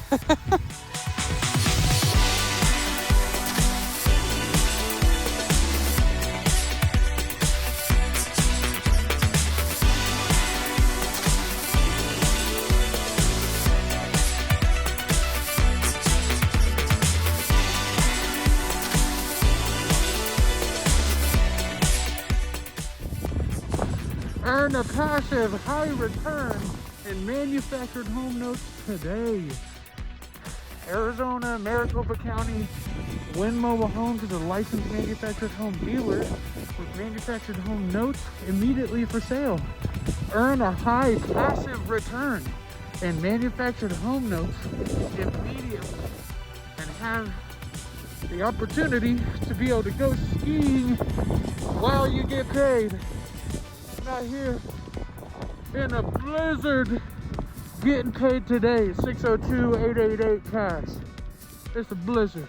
Earn a passive high return in manufactured home notes today. Arizona, Maricopa County, Wynn Mobile Homes is a licensed manufactured home dealer with manufactured home notes immediately for sale. Earn a high passive return in manufactured home notes immediately and have the opportunity to be able to go skiing while you get paid. Out here in a blizzard getting paid today. 602-888-CASH. It's a blizzard.